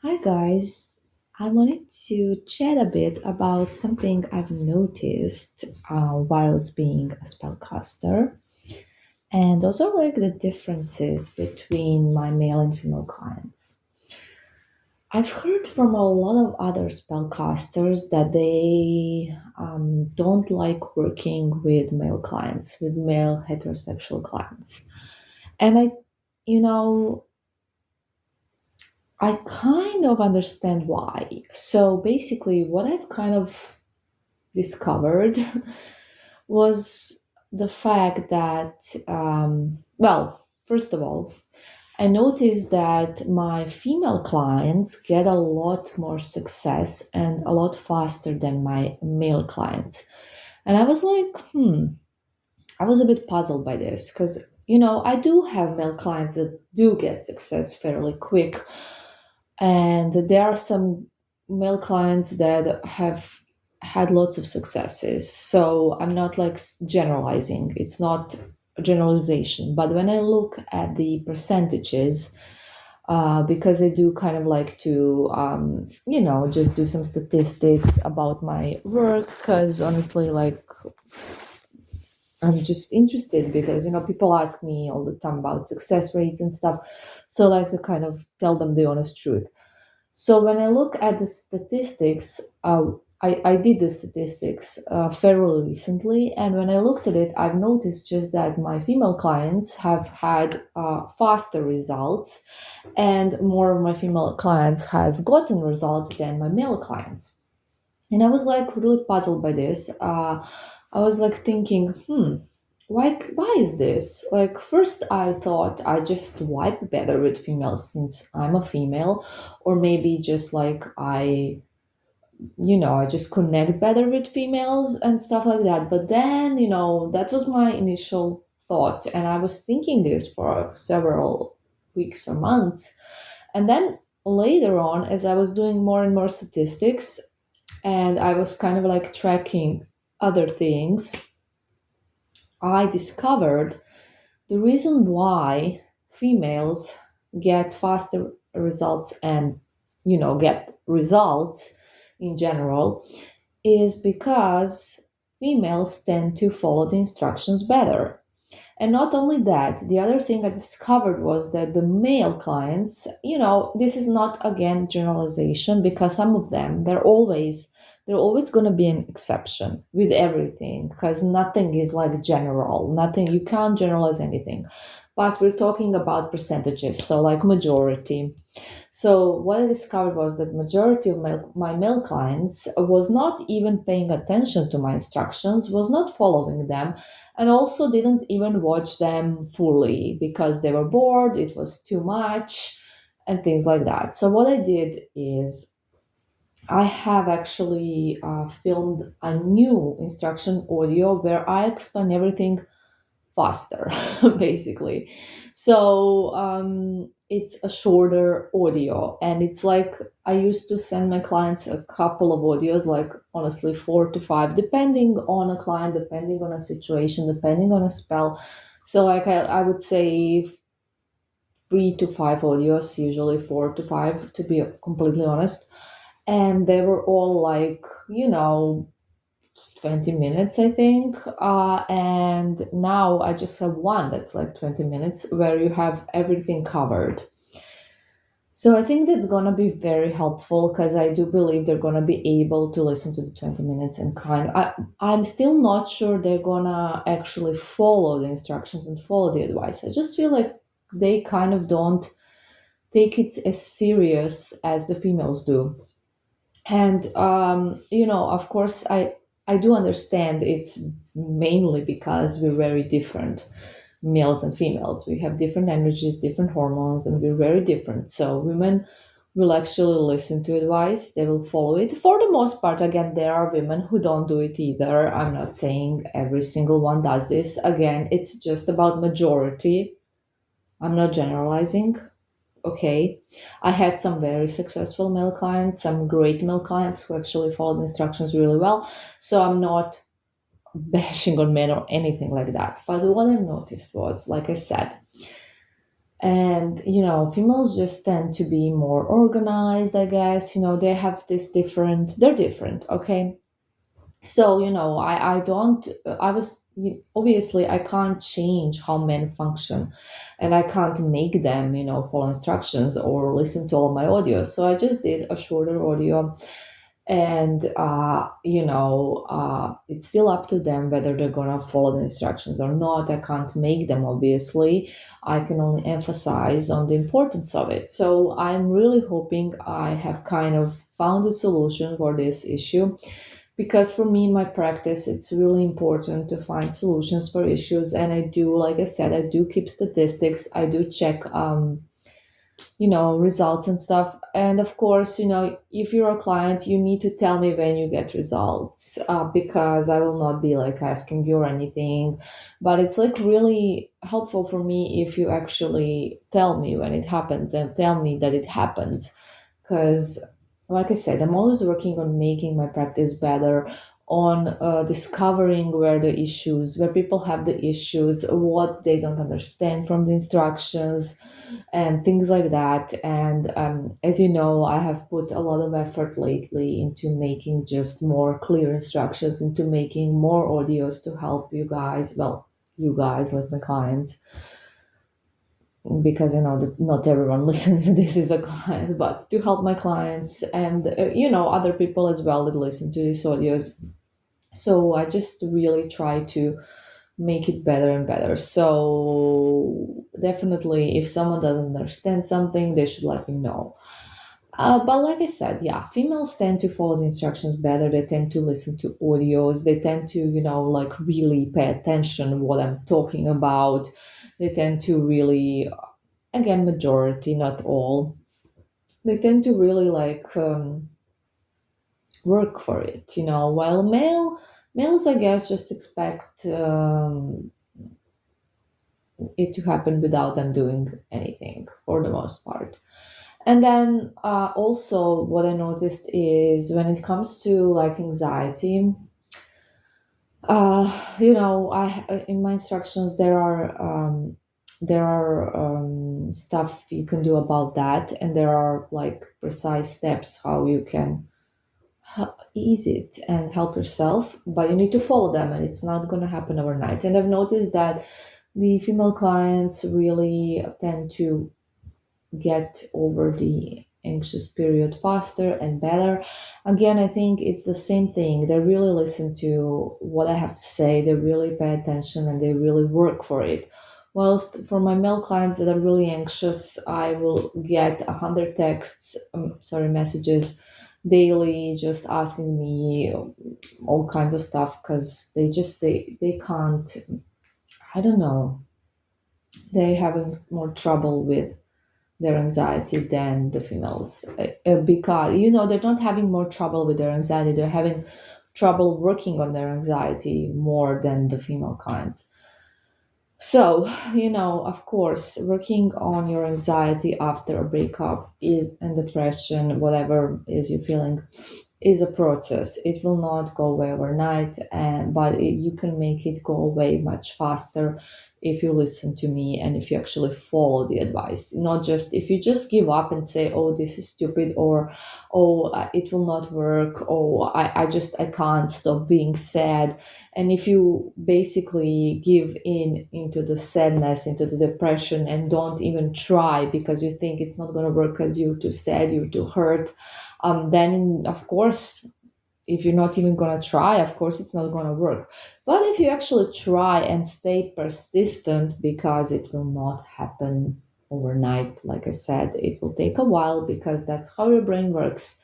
Hi guys, I wanted to chat a bit about something I've noticed whilst being a spellcaster, and also like the differences between my male and female clients. I've heard from a lot of other spellcasters that they don't like working with male clients, with male heterosexual clients, and you know, I kind of understand why. So basically, what I've kind of discovered was the fact that, first of all, I noticed that my female clients get a lot more success and a lot faster than my male clients. And I was like, I was a bit puzzled by this because, I do have male clients that do get success fairly quick. And there are some male clients that have had lots of successes. So I'm not like generalizing, it's not a generalization. But when I look at the percentages, because I do kind of like to, just do some statistics about my work, because honestly, like, I'm just interested because, people ask me all the time about success rates and stuff. So I like to kind of tell them the honest truth. So when I look at the statistics, I did the statistics fairly recently, and when I looked at it, I've noticed just that my female clients have had faster results, and more of my female clients has gotten results than my male clients. And I was like really puzzled by this. I was like thinking, why is this? Like, first I thought I just wipe better with females since I'm a female, or maybe just like I just connect better with females and stuff like that. But then, that was my initial thought, and I was thinking this for several weeks or months. And then later on, as I was doing more and more statistics, and I was kind of like tracking other things, I discovered the reason why females get faster results and get results in general is because females tend to follow the instructions better. And not only that, the other thing I discovered was that the male clients, this is not again generalization because some of them they're always going to be an exception with everything because nothing is like general, nothing, you can't generalize anything. But we're talking about percentages, so like majority. So what I discovered was that majority of my male clients was not even paying attention to my instructions, was not following them, and also didn't even watch them fully because they were bored, it was too much, and things like that. So what I did is I have actually filmed a new instruction audio where I explain everything faster, basically. So it's a shorter audio, and it's like I used to send my clients a couple of audios, like honestly, 4 to 5, depending on a client, depending on a situation, depending on a spell. So, like, I would say 3 to 5 audios, usually 4 to 5, to be completely honest. And they were all like, 20 minutes, I think. And now I just have one that's like 20 minutes where you have everything covered. So I think that's going to be very helpful because I do believe they're going to be able to listen to the 20 minutes and I'm still not sure they're going to actually follow the instructions and follow the advice. I just feel like they kind of don't take it as serious as the females do. And of course, I do understand it's mainly because we're very different, males and females. We have different energies, different hormones, and we're very different. So women will actually listen to advice, they will follow it for the most part. Again, there are women who don't do it either. I'm not saying every single one does this. Again, it's just about majority. I'm not generalizing. Okay, I had some very successful male clients, some great male clients who actually followed instructions really well. So I'm not bashing on men or anything like that. But what I've noticed was, like I said, And females just tend to be more organized, I guess. They have this different, they're different, okay? So I don't I was obviously I can't change how men function, and I can't make them follow instructions or listen to all my audios. So I just did a shorter audio, and it's still up to them whether they're gonna follow the instructions or not. I can't make them, obviously. I can only emphasize on the importance of it. So I'm really hoping I have kind of found a solution for this issue, because for me in my practice it's really important to find solutions for issues. And I do, like I said, I do keep statistics, I do check results and stuff. And of course, if you're a client, you need to tell me when you get results, because I will not be like asking you or anything. But it's like really helpful for me if you actually tell me when it happens and tell me that it happens. Because, like I said, I'm always working on making my practice better, on discovering where people have the issues, what they don't understand from the instructions, and things like that. And as you know, I have put a lot of effort lately into making just more clear instructions, into making more audios to help you guys. Well, you guys, like my clients, because I know that not everyone listening to this is a client, but to help my clients and other people as well that listen to these audios. So I just really try to make it better and better. So definitely, if someone doesn't understand something, they should let me know. But like I said, yeah, females tend to follow the instructions better. They tend to listen to audios. They tend to, like really pay attention what I'm talking about. They tend to really, again, majority, not all. They tend to really like work for it, while males, I guess, just expect it to happen without them doing anything for the most part. And then also what I noticed is when it comes to like anxiety, I in my instructions there are stuff you can do about that, and there are like precise steps how you can ease it and help yourself, but you need to follow them, and it's not going to happen overnight. And I've noticed that the female clients really tend to get over the anxious period faster and better. Again, I think it's the same thing. They really listen to what I have to say, they really pay attention, and they really work for it. Whilst for my male clients that are really anxious, I will get 100 texts, messages daily, just asking me all kinds of stuff, because they can't, I don't know, they having more trouble with their anxiety than the females, because they're not having more trouble with their anxiety, they're having trouble working on their anxiety more than the female clients. So of course, working on your anxiety after a breakup is and depression, whatever is you feeling, is a process. It will not go away overnight, and you can make it go away much faster if you listen to me and if you actually follow the advice. Not just if you just give up and say, "Oh, this is stupid," or "Oh, it will not work," "Oh, I can't stop being sad." And if you basically give in into the sadness, into the depression, and don't even try because you think it's not going to work because you're too sad, you're too hurt, then of course, if you're not even going to try, of course it's not going to work. But if you actually try and stay persistent, because it will not happen overnight, like I said, it will take a while, because that's how your brain works.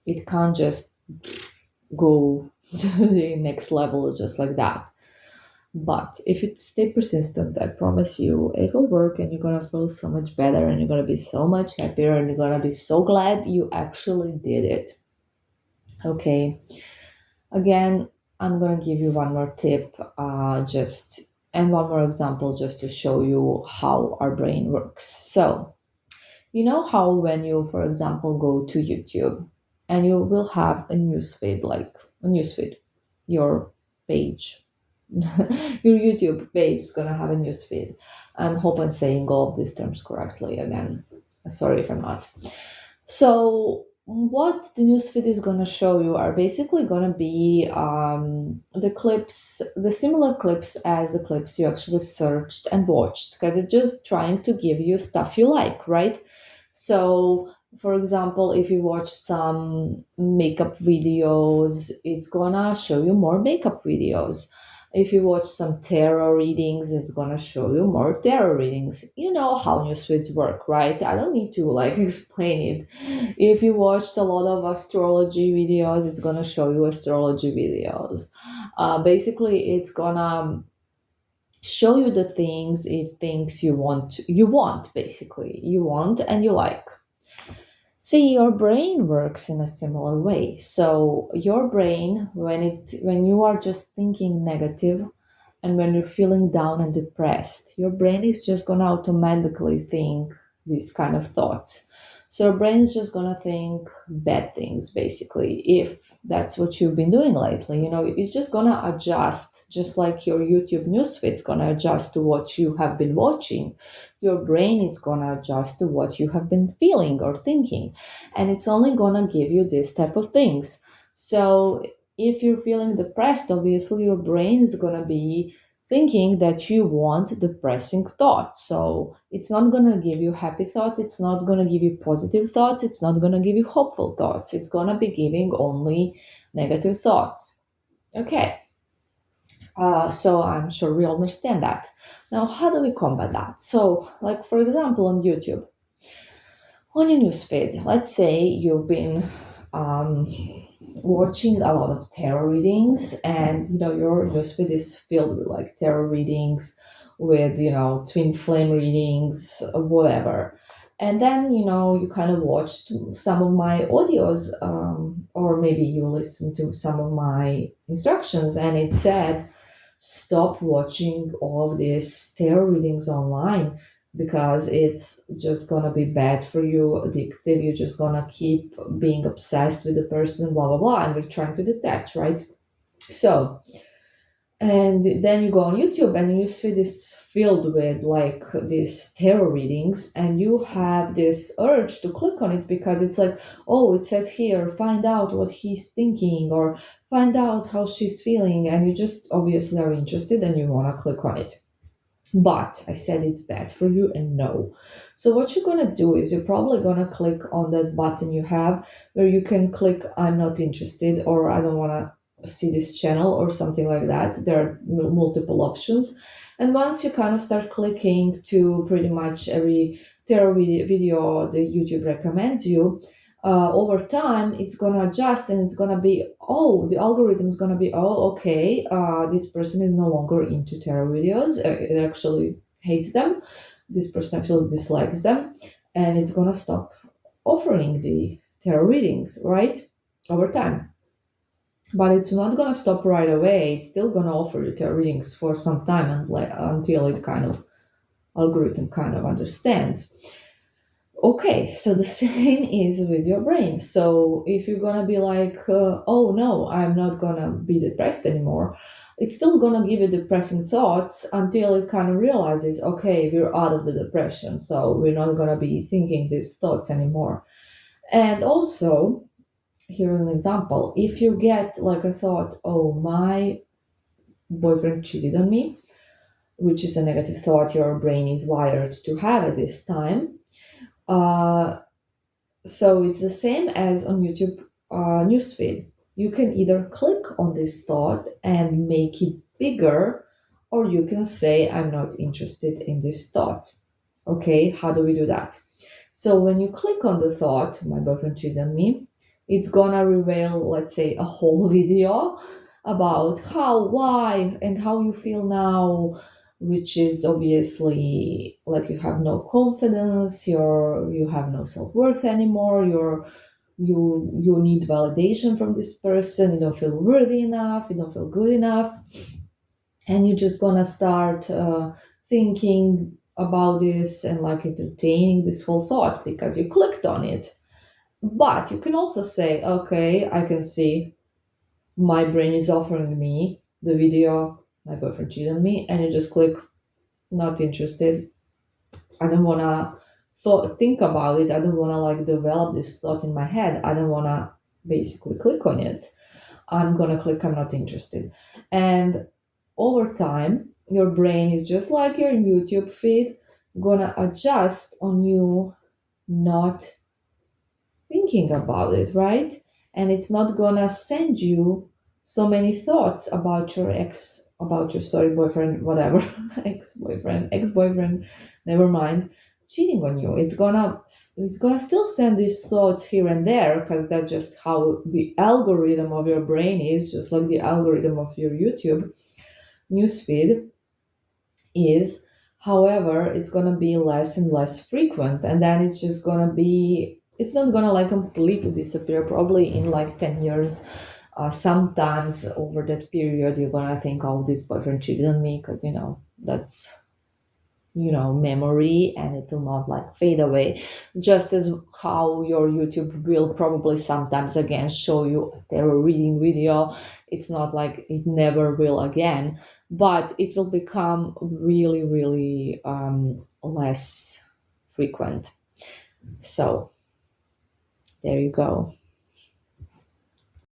It can't just go to the next level just like that. But if you stay persistent, I promise you it will work, and you're gonna feel so much better, and you're gonna be so much happier, and you're gonna be so glad you actually did it. Okay. Again, I'm gonna give you one more tip, just and one more example, just to show you how our brain works. So, you know how when you, for example, go to YouTube and you will have a newsfeed, like a newsfeed, your page. your YouTube page is gonna have a news feed. I hope I'm saying all of these terms correctly again. Sorry if I'm not. So what the newsfeed is going to show you are basically going to be the clips, the similar clips as the clips you actually searched and watched, because it's just trying to give you stuff you like, right? So, for example, if you watch some makeup videos, it's gonna show you more makeup videos. If you watch some tarot readings, it's gonna show you more tarot readings. You know how newsfeeds work, right? I don't need to like explain it. If you watched a lot of astrology videos, it's gonna show you astrology videos. Basically, it's gonna show you the things it thinks you want basically you want and you like. See, your brain works in a similar way. So your brain, when you are just thinking negative and when you're feeling down and depressed, your brain is just gonna automatically think these kind of thoughts. So your brain's just gonna think bad things basically, if that's what you've been doing lately. It's just gonna adjust, just like your YouTube newsfeed's gonna adjust to what you have been watching. Your brain is gonna adjust to what you have been feeling or thinking, and it's only gonna give you this type of things. So if you're feeling depressed, obviously your brain is gonna be thinking that you want depressing thoughts. So it's not gonna give you happy thoughts, it's not gonna give you positive thoughts, it's not gonna give you hopeful thoughts. It's gonna be giving only negative thoughts. Okay. So I'm sure we understand that. Now, how do we combat that? So, like for example, on YouTube, on your newsfeed, let's say you've been um, watching a lot of tarot readings, and your newsfeed is filled with like tarot readings, with twin flame readings, whatever. And then you kind of watched some of my audios, or maybe you listened to some of my instructions, and it said stop watching all of these tarot readings online because it's just gonna be bad for you, addictive. You're just gonna keep being obsessed with the person, blah blah blah, and we're trying to detach, right? So, and then you go on YouTube and you see this filled with like these tarot readings, and you have this urge to click on it because it's like, oh, it says here, find out what he's thinking or find out how she's feeling, and you just obviously are interested and you want to click on it. But I said it's bad for you, and no. So what you're gonna do is you're probably gonna click on that button you have where you can click I'm not interested, or I don't wanna see this channel, or something like that. There are multiple options. And once you kind of start clicking to pretty much every tarot video the YouTube recommends you, over time it's gonna adjust, and it's gonna be, oh, the algorithm is gonna be, oh, okay, this person is no longer into tarot videos, it actually hates them, this person actually dislikes them, and it's gonna stop offering the tarot readings, right, over time. But it's not gonna stop right away. It's still gonna offer you tarot readings for some time, and until it kind of algorithm kind of understands. Okay, so the same is with your brain. So if you're gonna be like, oh no, I'm not gonna be depressed anymore, it's still gonna give you depressing thoughts until it kind of realizes, okay, we're out of the depression, so we're not gonna be thinking these thoughts anymore. And also, here's an example. If you get like a thought, oh, my boyfriend cheated on me, which is a negative thought your brain is wired to have at this time. So it's the same as on YouTube newsfeed. You can either click on this thought and make it bigger, or you can say, I'm not interested in this thought. Okay, how do we do that? So when you click on the thought, my boyfriend cheated on me, it's gonna reveal, let's say, a whole video about how, why, and how you feel now, which is obviously like you have no confidence, you have no self-worth anymore, you need validation from this person, you don't feel worthy enough, you don't feel good enough, and you're just gonna start thinking about this and like entertaining this whole thought because you clicked on it. But you can also say, okay, I can see my brain is offering me the video my boyfriend cheated on me, and you just click not interested. I don't wanna think about it. I don't wanna like develop this thought in my head. I don't wanna basically click on it. I'm gonna click I'm not interested. And over time, your brain is just like your YouTube feed, gonna adjust on you not thinking about it, right? And it's not gonna send you so many thoughts about your ex, about your sorry boyfriend, whatever, ex boyfriend, never mind, cheating on you. It's gonna still send these thoughts here and there because that's just how the algorithm of your brain is, just like the algorithm of your YouTube newsfeed is. However, it's gonna be less and less frequent, and then it's just gonna be. It's not gonna like completely disappear. Probably in like 10 years, sometimes over that period, you're gonna think, "Oh, this boyfriend cheated on me," because that's memory, and it will not like fade away, just as how your YouTube will probably sometimes again show you a tarot reading video. It's not like it never will again, but it will become really really less frequent. So there you go.